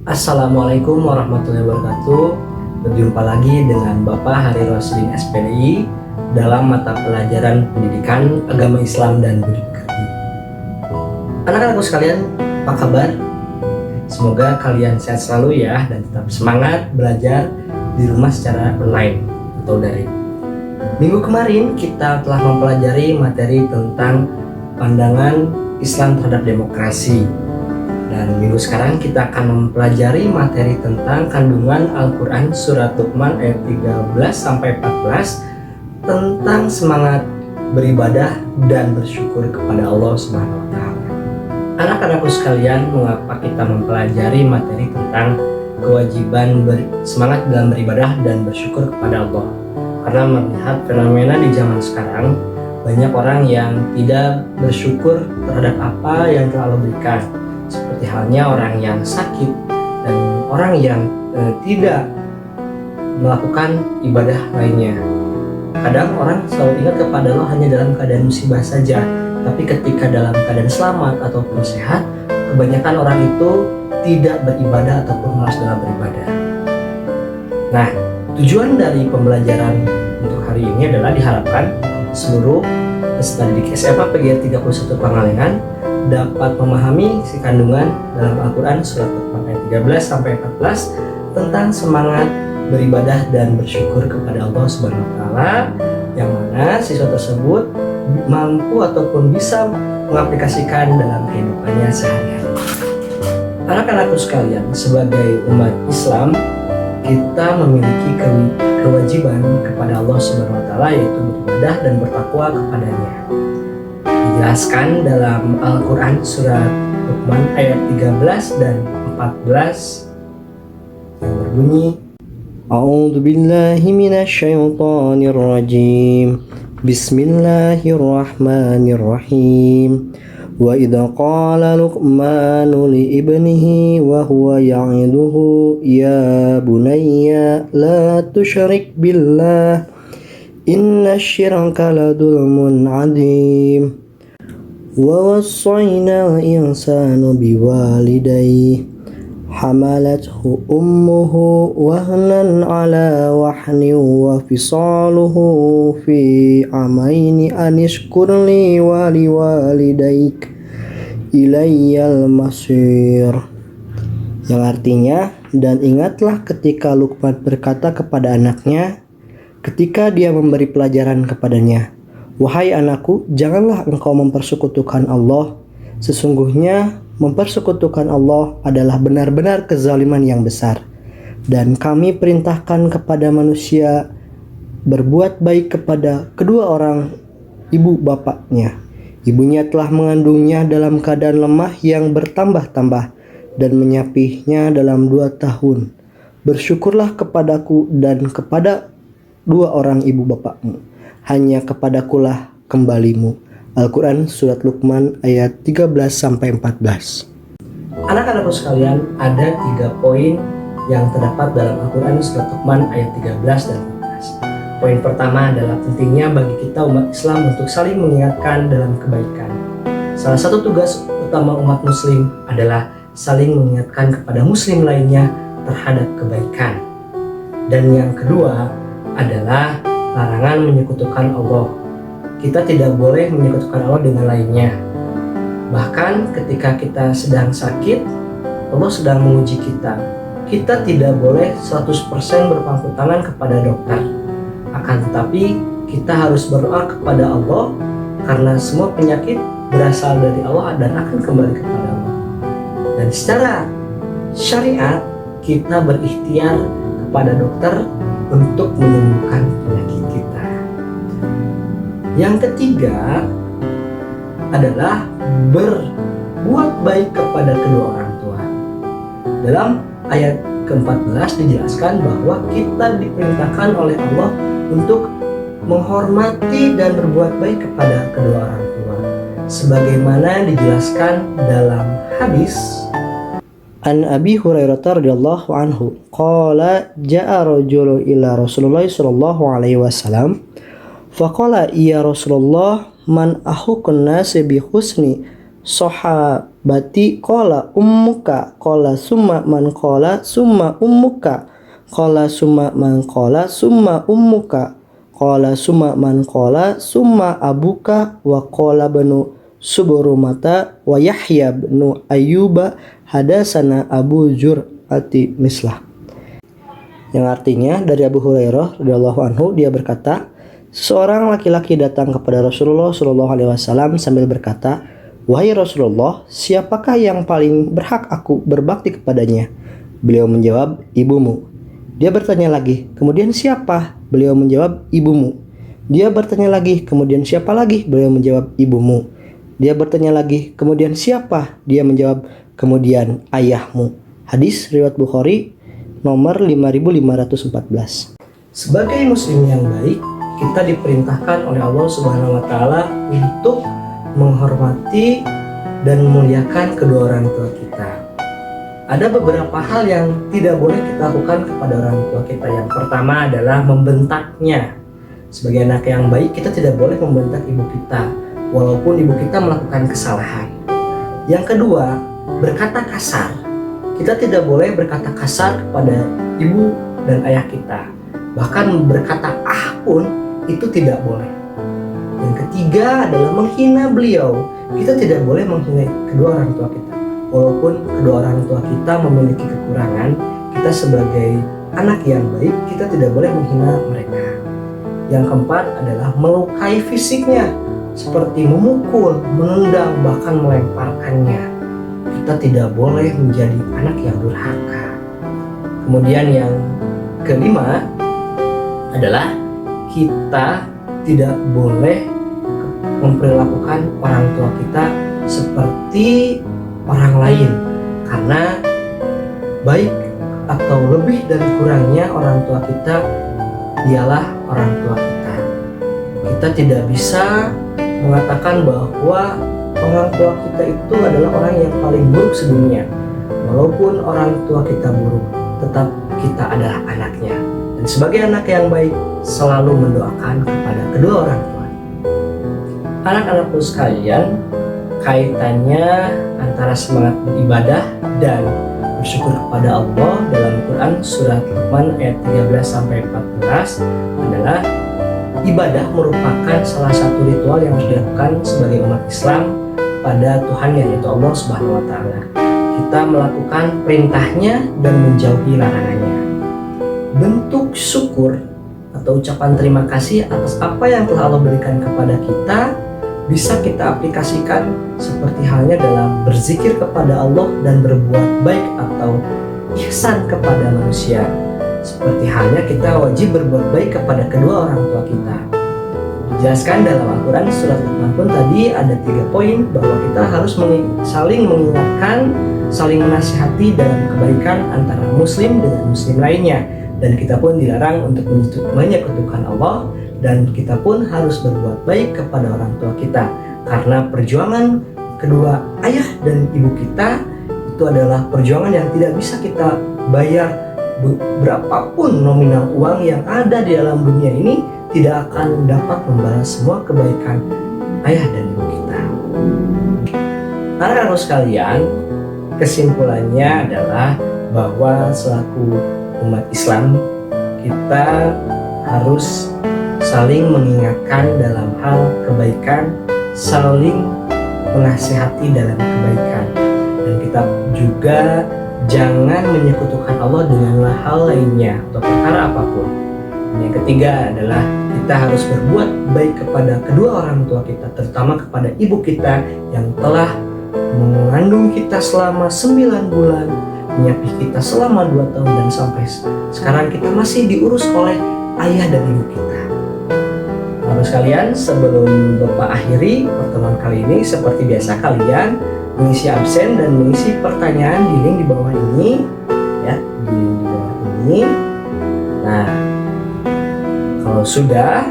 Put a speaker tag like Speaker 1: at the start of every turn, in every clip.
Speaker 1: Assalamualaikum warahmatullahi wabarakatuh. Berjumpa lagi dengan Bapak Hari Roslin SPDI dalam mata pelajaran Pendidikan Agama Islam dan Budi Pekerti. Anak-anakku sekalian, apa kabar? Semoga kalian sehat selalu ya dan tetap semangat belajar di rumah secara online atau daring. Minggu kemarin kita telah mempelajari materi tentang pandangan Islam terhadap demokrasi. Dan minggu sekarang kita akan mempelajari materi tentang kandungan Al-Quran Surat Luqman ayat 13-14 tentang semangat beribadah dan bersyukur kepada Allah Subhanahu wa Ta'ala. Anak-anakku sekalian, mengapa kita mempelajari materi tentang kewajiban semangat dalam beribadah dan bersyukur kepada Allah? Karena melihat fenomena di zaman sekarang, banyak orang yang tidak bersyukur terhadap apa yang telah Allah berikan. Seperti halnya orang yang sakit dan orang yang tidak melakukan ibadah lainnya. Kadang orang selalu ingat kepada Allah hanya dalam keadaan musibah saja, tapi ketika dalam keadaan selamat ataupun sehat, kebanyakan orang itu tidak beribadah ataupun malas dalam beribadah. Nah, tujuan dari pembelajaran untuk hari ini adalah diharapkan seluruh peserta didik SMA PGRI 31 Pangalengan dapat memahami isi kandungan dalam Al-Quran Surat Luqman ayat 13-14 tentang semangat beribadah dan bersyukur kepada Allah Subhanahu wa Ta'ala, yang mana siswa tersebut mampu ataupun bisa mengaplikasikan dalam kehidupannya sehari-hari. Anak-anakku sekalian, sebagai umat Islam, kita memiliki kewajiban kepada Allah Subhanahu wa Ta'ala, yaitu beribadah dan bertakwa kepadanya. Dijelaskan dalam Al-Quran Surat Luqman ayat 13 dan 14 yang berbunyi, A'udzu billahi minasyaitonir rajim. Bismillahirrahmanirrahim. Wa idza qala Luqmanu li ibnihi wa huwa ya'iduhu ya bunayya la tusyrik billah innasyirka ladulmun 'adzim. Wa wassayna al-insana biwalidayhi hamalathu ummuhu wahnan ala wahnin wa fisaluhu fi amaini anishkur li wa liwalidayk ilayyal masir. Yang artinya, dan ingatlah ketika Luqman berkata kepada anaknya ketika dia memberi pelajaran kepadanya, wahai anakku, janganlah engkau mempersekutukan Allah. Sesungguhnya mempersekutukan Allah adalah benar-benar kezaliman yang besar. Dan kami perintahkan kepada manusia berbuat baik kepada kedua orang ibu bapaknya. Ibunya telah mengandungnya dalam keadaan lemah yang bertambah-tambah dan menyapihnya dalam 2 tahun. Bersyukurlah kepadaku dan kepada 2 orang ibu bapakmu. Hanya kepadakulah kembalimu. Al-Quran Surat Luqman ayat 13-14. Anak-anakku sekalian, ada 3 poin yang terdapat dalam Al-Quran Surat Luqman ayat 13 dan 14. Poin pertama adalah pentingnya bagi kita umat Islam untuk saling mengingatkan dalam kebaikan. Salah satu tugas utama umat muslim adalah saling mengingatkan kepada muslim lainnya terhadap kebaikan. Dan yang kedua adalah larangan menyekutukan Allah. Kita tidak boleh menyekutukan Allah dengan lainnya. Bahkan ketika kita sedang sakit, Allah sedang menguji kita. Kita tidak boleh 100% berpangku tangan kepada dokter. Akan tetapi kita harus berdoa kepada Allah, karena semua penyakit berasal dari Allah dan akan kembali kepada Allah. Dan secara syariat kita berikhtiar kepada dokter untuk menyembuhkan penyakit kita. Yang ketiga adalah berbuat baik kepada kedua orang tua. Dalam ayat ke-14 dijelaskan bahwa kita diperintahkan oleh Allah untuk menghormati dan berbuat baik kepada kedua orang tua, sebagaimana dijelaskan dalam hadis An Abi Hurairah radhiyallahu anhu qala ja'a rajulun ila Rasulullah sallallahu alaihi wasallam faqala ya Rasulullah man ahukun nasi bi husni sahabati qala ummuka qala summa man qala summa ummuka qala summa man qala summa ummuka qala summa man qala summa abuka wa qala banu Suburumata wa Yahya bin Ayyuba hadasana Abu Jur'ati mislah. Yang artinya dari Abu Hurairah radhiyallahu anhu, dia berkata, seorang laki-laki datang kepada Rasulullah Shallallahu alaihi wasallam sambil berkata, "Wahai Rasulullah, siapakah yang paling berhak aku berbakti kepadanya?" Beliau menjawab, "Ibumu." Dia bertanya lagi, "Kemudian siapa?" Beliau menjawab, "Ibumu." Dia bertanya lagi, "Kemudian siapa lagi?" Beliau menjawab, "Ibumu." Dia bertanya lagi, "Kemudian siapa?" Dia menjawab, "Kemudian ayahmu." Hadis riwayat Bukhari nomor 5514. Sebagai muslim yang baik, kita diperintahkan oleh Allah Subhanahu wa taala untuk menghormati dan memuliakan kedua orang tua kita. Ada beberapa hal yang tidak boleh kita lakukan kepada orang tua kita. Yang pertama adalah membentaknya. Sebagai anak yang baik, kita tidak boleh membentak ibu kita walaupun ibu kita melakukan kesalahan. Yang kedua, berkata kasar. Kita tidak boleh berkata kasar kepada ibu dan ayah kita. Bahkan berkata ah pun itu tidak boleh. Yang ketiga adalah menghina beliau. Kita tidak boleh menghina kedua orang tua kita. Walaupun kedua orang tua kita memiliki kekurangan, kita sebagai anak yang baik, kita tidak boleh menghina mereka. Yang keempat adalah melukai fisiknya, seperti memukul, menendang, bahkan melemparkannya. Kita tidak boleh menjadi anak yang durhaka. Kemudian yang kelima adalah kita tidak boleh memperlakukan orang tua kita seperti orang lain, karena baik atau lebih dan kurangnya orang tua kita dialah orang tua kita. Kita tidak bisa mengatakan bahwa orang tua kita itu adalah orang yang paling buruk sedunia. Walaupun orang tua kita buruk, tetap kita adalah anaknya. Dan sebagai anak yang baik, selalu mendoakan kepada kedua orang tua. Anak-anakku sekalian, kaitannya antara semangat beribadah dan bersyukur kepada Allah dalam Quran surat Luqman ayat 13-14 adalah ibadah merupakan salah satu ritual yang harus dilakukan sebagai umat Islam pada Tuhannya, yaitu Allah Subhanahu wa taala. Kita melakukan perintahnya dan menjauhi larangannya. Bentuk syukur atau ucapan terima kasih atas apa yang telah Allah berikan kepada kita bisa kita aplikasikan seperti halnya dalam berzikir kepada Allah dan berbuat baik atau ihsan kepada manusia. Seperti halnya kita wajib berbuat baik kepada kedua orang tua kita. Dijelaskan dalam Al-Quran surat Luqman pun tadi ada 3 poin bahwa kita harus saling mengingatkan, saling menasihati dalam kebaikan antara muslim dengan muslim lainnya. Dan kita pun dilarang untuk menyekutukan Allah, dan kita pun harus berbuat baik kepada orang tua kita, karena perjuangan kedua ayah dan ibu kita itu adalah perjuangan yang tidak bisa kita bayar. Berapapun nominal uang yang ada di dalam dunia ini tidak akan dapat membalas semua kebaikan ayah dan ibu kita. Anak-anak sekalian, kesimpulannya adalah bahwa selaku umat Islam, kita harus saling mengingatkan dalam hal kebaikan, saling menasihati dalam kebaikan, dan kita juga jangan menyekutukan Allah dengan hal lainnya atau perkara apapun. Dan yang ketiga adalah kita harus berbuat baik kepada kedua orang tua kita, terutama kepada ibu kita yang telah mengandung kita selama 9 bulan, menyapih kita selama 2 tahun, dan sampai sekarang kita masih diurus oleh ayah dan ibu kita. Lalu sekalian, sebelum Bapak akhiri pertemuan kali ini, seperti biasa kalian mengisi absen dan mengisi pertanyaan di link di bawah ini, ya, di link di bawah ini. Nah, kalau sudah,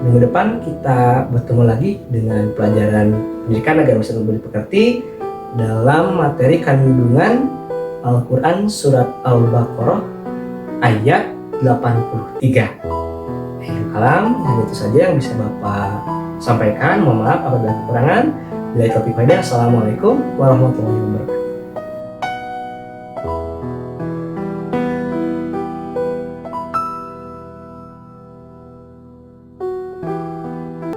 Speaker 1: minggu depan kita bertemu lagi dengan pelajaran pendidikan agar bisa lebih dimengerti dalam materi kandungan Al-Quran surat Al-Baqarah ayat 83. Kalam, dan itu saja yang bisa Bapak sampaikan. Mohon maaf apabila kekurangan. Bila taufiq hidayah. Assalamualaikum warahmatullahi wabarakatuh.